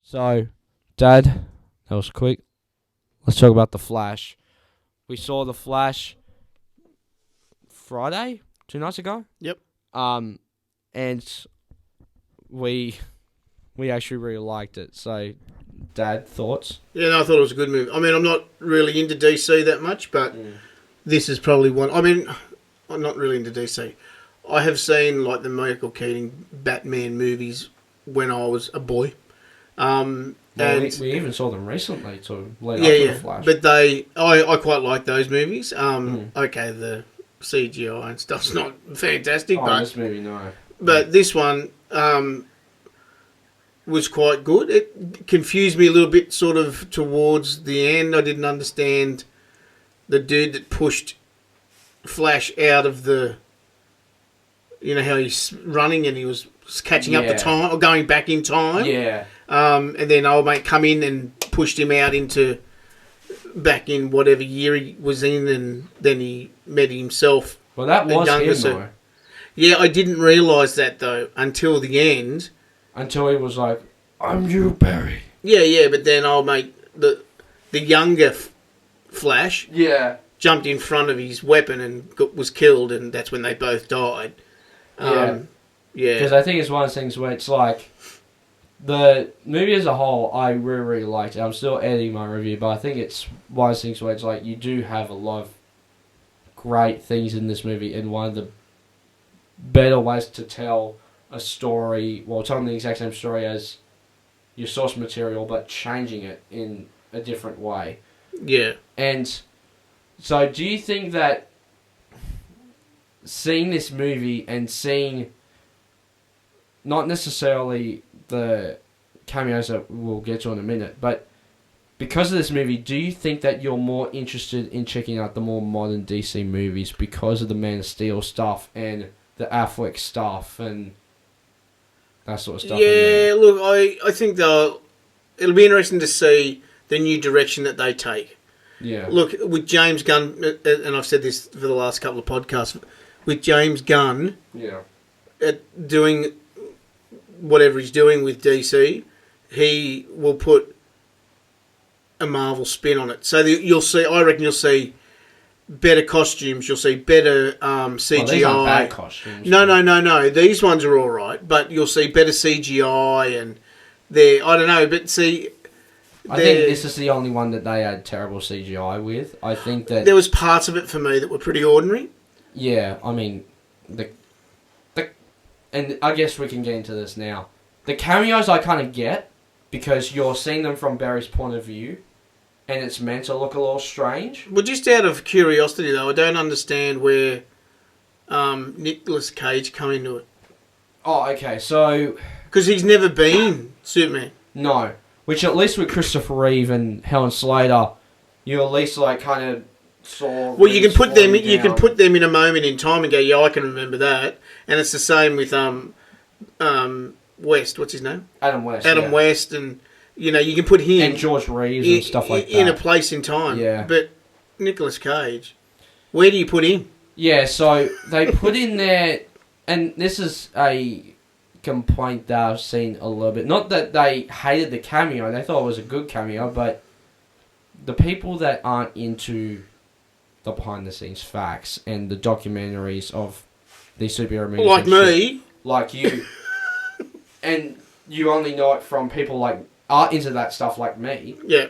So, Dad, that was quick. Let's talk about The Flash. We saw The Flash Friday, 2 nights ago. Yep. And we actually really liked it. So, Dad, thoughts? Yeah, no, I thought it was a good movie. I mean, I'm not really into DC that much, but this is probably one. I mean, I'm not really into DC. I have seen like the Michael Keaton Batman movies when I was a boy. Well, And we even saw them recently to lead yeah, up to yeah, The Flash. but I quite like those movies. Okay, the CGI and stuff's not fantastic, This movie, no. but this one was quite good. It confused me a little bit, sort of towards the end. I didn't understand the dude that pushed Flash out of the. You know how he's running and he was catching up the time or going back in time. Yeah. And then old mate come in and pushed him out into back in whatever year he was in, and then he met himself. Well, that was him, younger, though. Yeah, I didn't realise that though until the end. Until he was like, I'm you, Barry. Yeah, but then old mate, the younger Flash, jumped in front of his weapon and was killed, and that's when they both died. Yeah. Because I think it's one of those things where it's like, the movie as a whole, I really, really liked it. I'm still editing my review, but I think it's one of those things where it's like, you do have a lot of great things in this movie, and one of the better ways to tell a story, well, telling the exact same story as your source material, but changing it in a different way. Yeah. And so, do you think that seeing this movie and seeing not necessarily the cameos that we'll get to in a minute, but because of this movie, do you think that you're more interested in checking out the more modern DC movies because of the Man of Steel stuff and the Affleck stuff and that sort of stuff? Yeah, look, I think it'll be interesting to see the new direction that they take. Yeah. Look, with James Gunn, and I've said this for the last couple of podcasts, with James Gunn doing whatever he's doing with DC, he will put a Marvel spin on it. So I reckon you'll see better costumes, you'll see better CGI. Well, these aren't bad costumes. No. These ones are all right, but you'll see better CGI, and I don't know, but see... I think this is the only one that they had terrible CGI with. I think that... There was parts of it for me that were pretty ordinary. Yeah, I mean... And I guess we can get into this now. The cameos I kind of get, because you're seeing them from Barry's point of view, and it's meant to look a little strange. Well, just out of curiosity, though, I don't understand where Nicolas Cage come into it. Oh, okay, so... Because he's never been Superman. No. Which at least with Christopher Reeve and Helen Slater, you at least like kind of saw... Well, you can put them. You can put them in a moment in time and go, yeah, I can remember that. And it's the same with West. What's his name? Adam West. Adam West, and you can put him and George Reeves and stuff like that in a place in time. Yeah. But Nicolas Cage, where do you put him? Yeah, so they put in there, and this is a complaint that I've seen a little bit. Not that they hated the cameo; they thought it was a good cameo, but the people that aren't into the behind-the-scenes facts and the documentaries of these superhero movies, like me, like you, and you only know it from people like are into that stuff, like me. Yeah.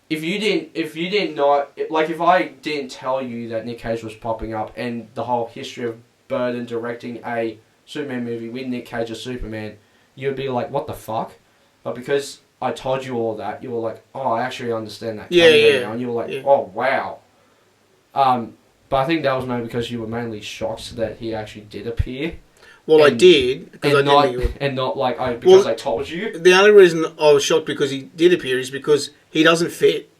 If you didn't know, like if I didn't tell you that Nick Cage was popping up and the whole history of Burton directing a Superman movie with Nick Cage as Superman, you'd be like, what the fuck? But because I told you all that, you were like, oh, I actually understand that. Yeah. Now. And you were like, oh, wow. But I think that was maybe because you were mainly shocked that he actually did appear. Well, I did. Because I told you. The only reason I was shocked because he did appear is because he doesn't fit.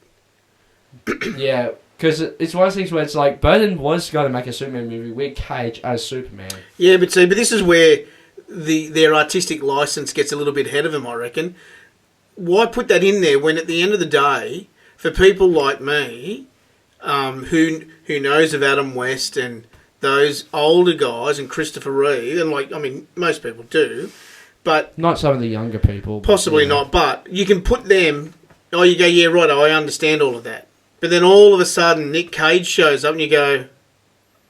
Yeah, because it's one of those things where it's like, Burton was going to make a Superman movie with Cage as Superman. Yeah, but this is where their artistic license gets a little bit ahead of them, I reckon. Why put that in there when at the end of the day, for people like me, who knows of Adam West and those older guys and Christopher Reeve, and most people do, but not some of the younger people. Possibly not, but you can put them. Oh, you go, yeah, right. I understand all of that. But then all of a sudden, Nick Cage shows up, and you go,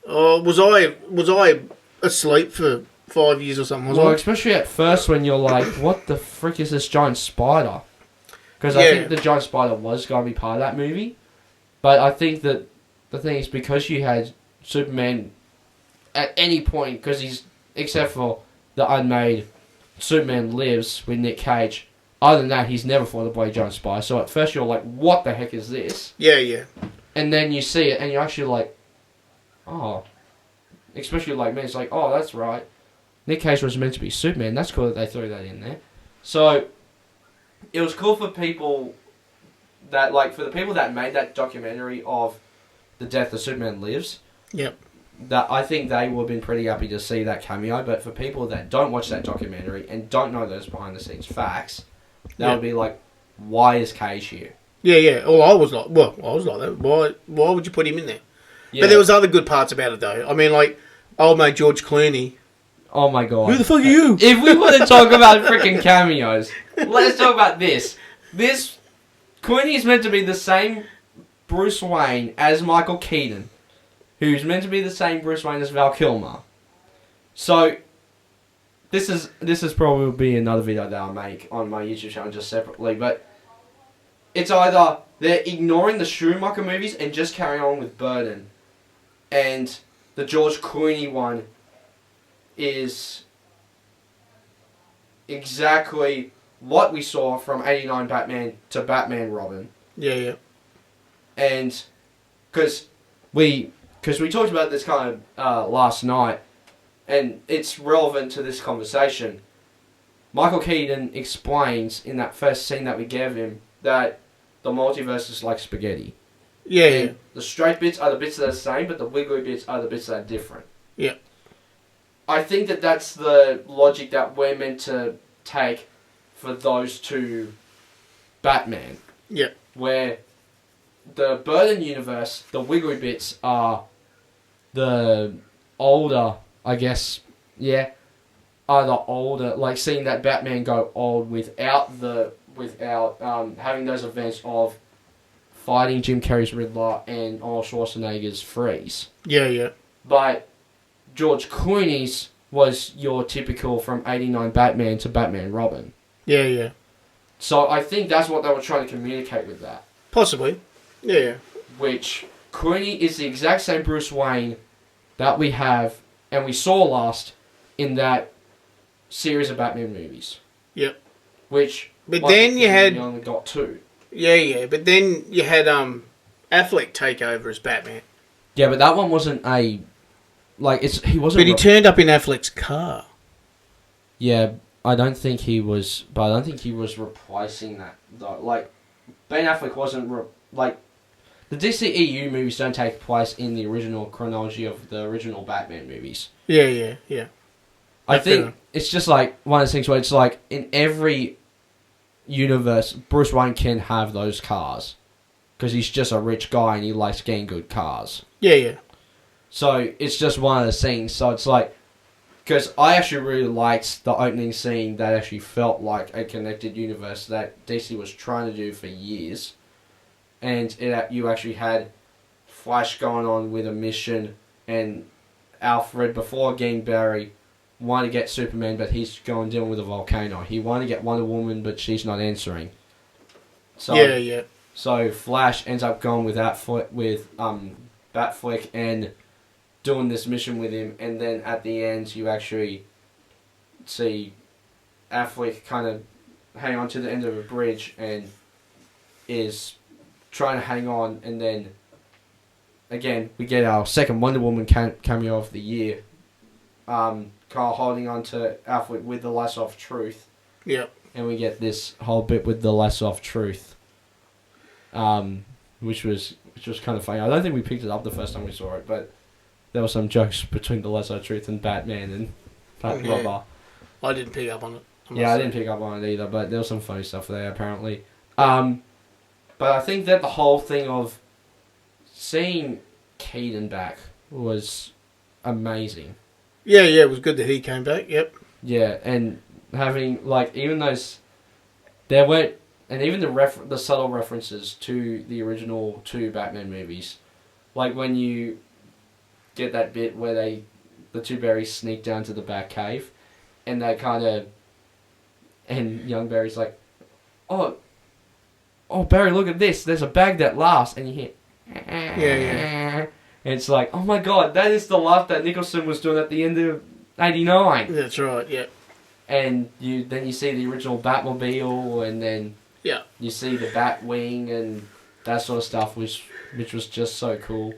"Oh, was I asleep for 5 years or something?" Well, especially at first when you're like, "What the frick is this giant spider?" Because I think the giant spider was going to be part of that movie, but I think that the thing is because you had Superman at any point, because he's except for the unmade Superman Lives with Nick Cage. Other than that, he's never fought a bloody giant spider. So at first you're like, what the heck is this? Yeah, yeah. And then you see it and you're actually like, oh. Especially like me, it's like, oh, that's right. Nick Cage was meant to be Superman. That's cool that they threw that in there. So it was cool for people that, like, for the people that made that documentary of the death of Superman Lives. Yep. That I think they would have been pretty happy to see that cameo. But for people that don't watch that documentary and don't know those behind the scenes facts, that would be like, why is Cage here? Yeah, yeah. Well, I was like that. Why would you put him in there? Yeah. But there was other good parts about it, though. I mean, like, old mate George Clooney. Oh, my God. Who the fuck are you? If we want to talk about freaking cameos, let's talk about this. Clooney is meant to be the same Bruce Wayne as Michael Keaton, who's meant to be the same Bruce Wayne as Val Kilmer. So This is probably be another video that I'll make on my YouTube channel just separately, but it's either they're ignoring the Schumacher movies and just carrying on with Burton, and the George Clooney one is exactly what we saw from 89 Batman to Batman Robin. Yeah, yeah. And because we talked about this kind of last night, and it's relevant to this conversation. Michael Keaton explains in that first scene that we gave him that the multiverse is like spaghetti. Yeah, yeah. The straight bits are the bits that are the same, but the wiggly bits are the bits that are different. Yeah. I think that that's the logic that we're meant to take for those two Batman. Yeah. Where the Burton universe, the wiggly bits are the older, I guess, are the older, like seeing that Batman go old without having those events of fighting Jim Carrey's Riddler and Arnold Schwarzenegger's Freeze. Yeah, yeah. But George Clooney's was your typical from 89 Batman to Batman Robin. Yeah, yeah. So I think that's what they were trying to communicate with that. Possibly. Yeah, yeah. Which Clooney is the exact same Bruce Wayne that we have and we saw last in that series of Batman movies. Yep. Which, but then you had only got two. Yeah, yeah. But then you had Affleck take over as Batman. Yeah, but that one wasn't he wasn't. But he turned up in Affleck's car. Yeah, I don't think he was. But I don't think he was replacing that though. Like Ben Affleck wasn't the DCEU movies don't take place in the original chronology of the original Batman movies. Yeah, yeah, yeah. I think it's just like one of those things where it's like in every universe, Bruce Wayne can have those cars because he's just a rich guy and he likes getting good cars. Yeah, yeah. So it's just one of those things. So it's like, because I actually really liked the opening scene that actually felt like a connected universe that DC was trying to do for years. And you actually had Flash going on with a mission, and Alfred, before getting Barry, wanted to get Superman, but he's going dealing with a volcano. He wanted to get Wonder Woman, but she's not answering. So, yeah, yeah. So Flash ends up going with Batfleck and doing this mission with him, and then at the end you actually see Affleck kind of hang on to the end of a bridge and is trying to hang on, and then again we get our second Wonder Woman cameo of the year. Carl holding on to Affleck with the lasso of truth. Yep. And we get this whole bit with the lasso of truth, which was kind of funny. I don't think we picked it up the first time we saw it, but there were some jokes between the lasso of truth and Batman and blah blah blah. I didn't pick up on it. I didn't pick up on it either, but there was some funny stuff there apparently. But I think that the whole thing of seeing Keaton back was amazing. Yeah, yeah, it was good that he came back, yep. Yeah, and having like even those there weren't and even the subtle references to the original two Batman movies, like when you get that bit where the two Barrys sneak down to the Batcave, and they kind of and young Barry's like, oh Barry, look at this, there's a bag that laughs, and you hear yeah. And it's like, oh my god, that is the laugh that Nicholson was doing at the end of '89. That's right, yeah. And then you see the original Batmobile, and then you see the Batwing and that sort of stuff, which was just so cool.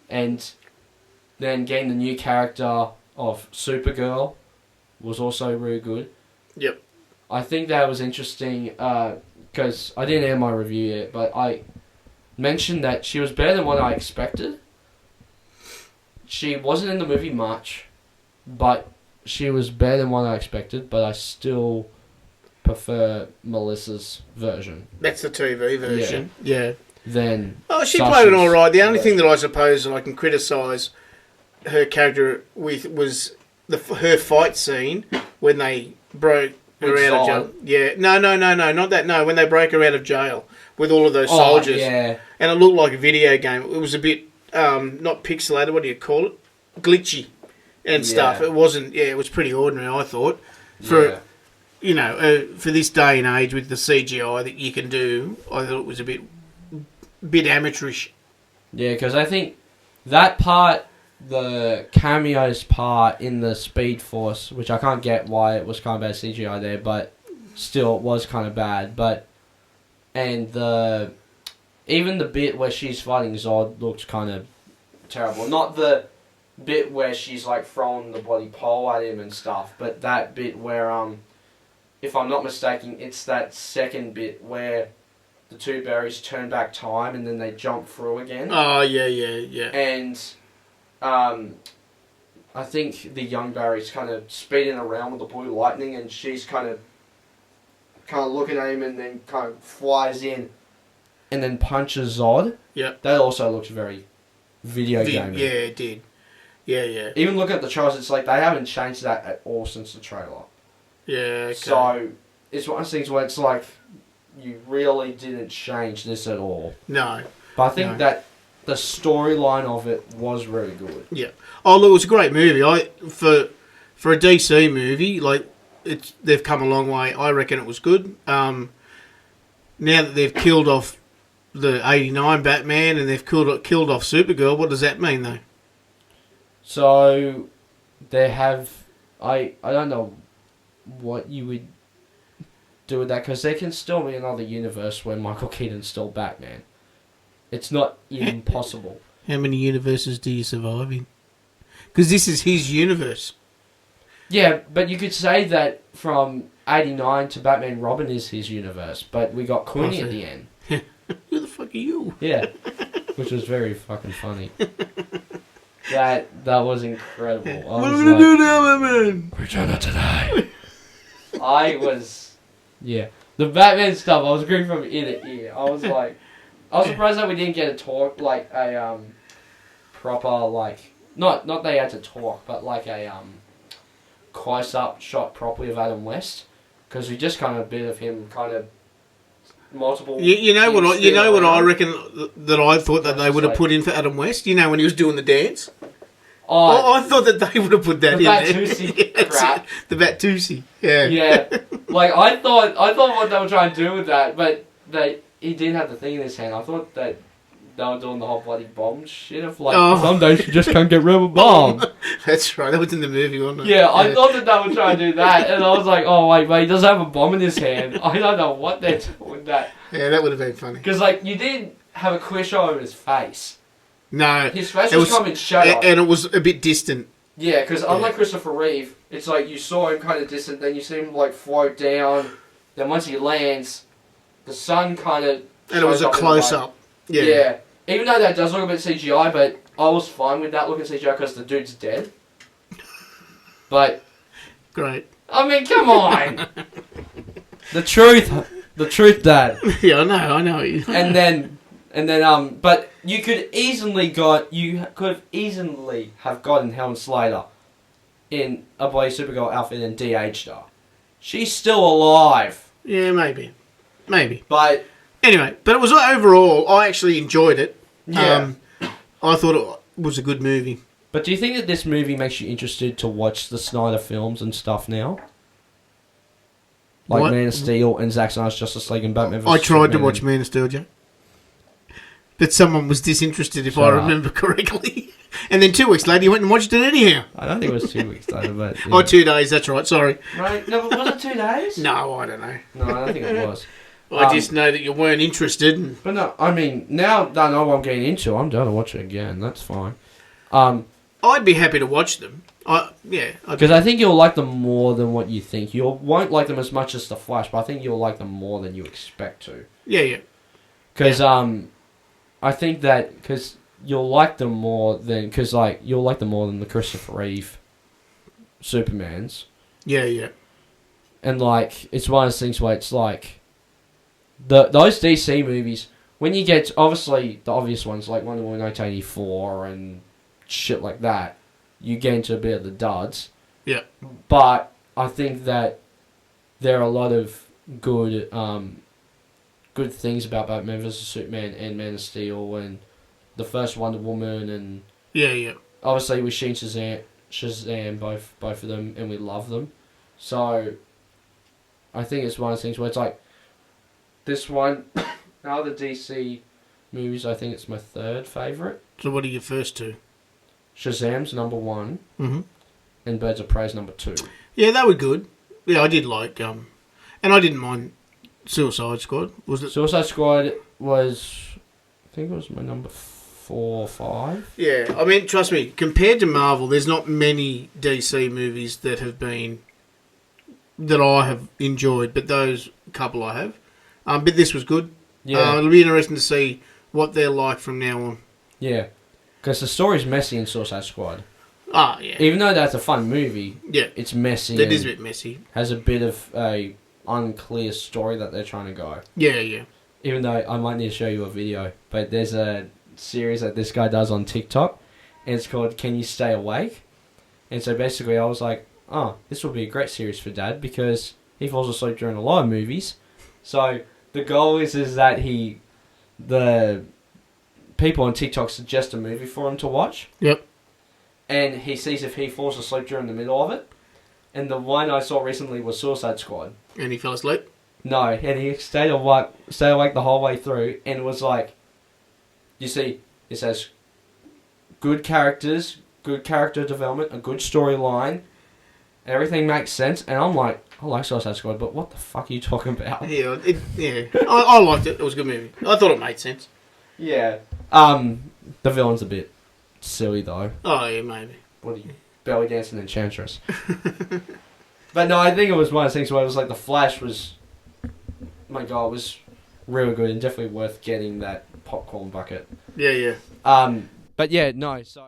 And then getting the new character of Supergirl was also really good. Yep. I think that was interesting because I didn't air my review yet, but I mentioned that she was better than what I expected. She wasn't in the movie much, but she was better than what I expected, but I still prefer Melissa's version. That's the TV version. Yeah. Then she played it all right. The only thing that I suppose I can criticise her character with was her fight scene when they broke her out of jail. Yeah. No, not that. No, when they broke her out of jail with all of those soldiers. Yeah. And it looked like a video game. It was a bit not pixelated. What do you call it? Glitchy and stuff. It wasn't. Yeah, it was pretty ordinary. I thought for for this day and age with the CGI that you can do. I thought it was a bit amateurish. Yeah, because I think that part, the cameos part in the Speed Force, which I can't get why it was kind of bad CGI there, but still it was kind of bad. And even the bit where she's fighting Zod looked kind of terrible. Not the bit where she's like throwing the bloody pole at him and stuff, but that bit where if I'm not mistaken, it's that second bit where the two Barrys turn back time and then they jump through again. Oh yeah. And I think the young Barry's kind of speeding around with the blue lightning, and she's kind of looking at him and then kind of flies in and then punches Zod. Yep. That also looks very video gamey. Yeah, it did. Yeah. Even looking at the trailers, it's like they haven't changed that at all since the trailer. Yeah, okay. So it's one of those things where it's like you really didn't change this at all. No. But I think that the storyline of it was really good. Yeah. Oh, look, it was a great movie. For a DC movie, like they've come a long way. I reckon it was good. Now that they've killed off the '89 Batman and they've killed off Supergirl, what does that mean though? So they have I don't know what you would do with that, because there can still be another universe where Michael Keaton's still Batman. It's not even possible. How many universes do you survive in? Because this is his universe. Yeah, but you could say that from '89 to Batman Robin is his universe, but we got Clooney at the end. Who the fuck are you? Yeah, which was very fucking funny. That was incredible. What are we going to do now, man? We're trying not to die. Yeah. The Batman stuff, I was agreeing from ear to ear. I was surprised that we didn't get a talk, like a proper, like, not they had to talk, but like a close-up shot properly of Adam West, because we just kind of a bit of him kind of multiple. You know what I reckon that I thought that they would have put in for Adam West. You know when he was doing the dance. I thought that they would have put that in there. The crap. The Batusi. Yeah. Yeah. Like I thought what they were trying to do with that, but he didn't have the thing in his hand. I thought that they were doing the whole bloody bomb shit of like some days you just can't get rid of a bomb. That's right. That was in the movie, wasn't it? Yeah, I thought that they were trying to do that, and I was like, oh wait, he does have a bomb in his hand. I don't know what they're doing with that. Yeah, that would have been funny. Because like you didn't have a clear shot of his face. No. His face was coming shadow. And it was a bit distant. Yeah, because unlike Christopher Reeve, it's like you saw him kind of distant, then you see him like float down, then once he lands, the sun kind of... And it was a close-up. Yeah. Even though that does look a bit CGI, but I was fine with that looking CGI because the dude's dead. But... Great. I mean, come on! The truth, Dad. Yeah, I know. And then, but you could have easily have gotten Helen Slater in a bloody Supergirl outfit and de-aged her. She's still alive. Yeah, maybe. But anyway, but it was overall, I actually enjoyed it. yeah. I thought it was a good movie. But do you think that this movie makes you interested to watch the Snyder films and stuff now? Like What? Man of Steel and Zack Snyder's Justice League and Batman vs I tried to Superman watch Man of Steel, Jack. But someone was disinterested, if I Shut up. remember correctly. And then 2 weeks later, you went and watched it anyhow. I don't think it was 2 weeks later, but... Yeah. Oh, 2 days, that's right, sorry. Right? No, but was it 2 days? No, I don't know. No, I don't think it was. I just know that you weren't interested. And But no, I mean, now that I know what I'm getting into, I'm down to watch it again. That's fine. I'd be happy to watch them. Because I think you'll like them more than what you think. You won't like them as much as The Flash, but I think you'll like them more than you expect to. Yeah. Because I think that because you'll like them more than you'll like them more than the Christopher Reeve Supermans. Yeah. And it's one of those things where it's like those DC movies, when you get obviously the obvious ones like Wonder Woman 1984 and shit like that, you get into a bit of the duds. Yeah. But I think that there are a lot of good things about Batman vs Superman and Man of Steel and the first Wonder Woman and Yeah. obviously we've seen Shazam both of them and we love them. So I think it's one of those things where it's like this one out of the DC movies, I think it's my third favourite. So what are your first two? Shazam's number 1 Mm-hmm. and Birds of Prey's number 2. Yeah, they were good. Yeah, I did like and I didn't mind Suicide Squad. Was it? Suicide Squad was, I think it was my number 4 or 5. Yeah, I mean, trust me, compared to Marvel, there's not many DC movies that I have enjoyed, but those couple I have. But this was good. Yeah. It'll be interesting to see what they're like from now on. Yeah. Because the story's messy in Suicide Squad. Ah, yeah. Even though that's a fun movie, Yeah. it's messy. It is a bit messy. Has a bit of a unclear story that they're trying to go. Yeah. Even though I might need to show you a video, but there's a series that this guy does on TikTok, and it's called Can You Stay Awake? And so basically I was like, oh, this will be a great series for Dad because he falls asleep during a lot of movies. So the goal is that the people on TikTok suggest a movie for him to watch. Yep. And he sees if he falls asleep during the middle of it. And the one I saw recently was Suicide Squad. And he fell asleep? No, and he stayed awake the whole way through and was like, you see, it says good characters, good character development, a good storyline, everything makes sense, and I'm like, I like Suicide Squad, but what the fuck are you talking about? Yeah. I liked it. It was a good movie. I thought it made sense. Yeah. The villain's a bit silly though. Oh, yeah, maybe. What are you, belly dancing enchantress? But no, I think it was one of those things where it was like the Flash was, my God, it was really good and definitely worth getting that popcorn bucket. Yeah. But yeah, no, so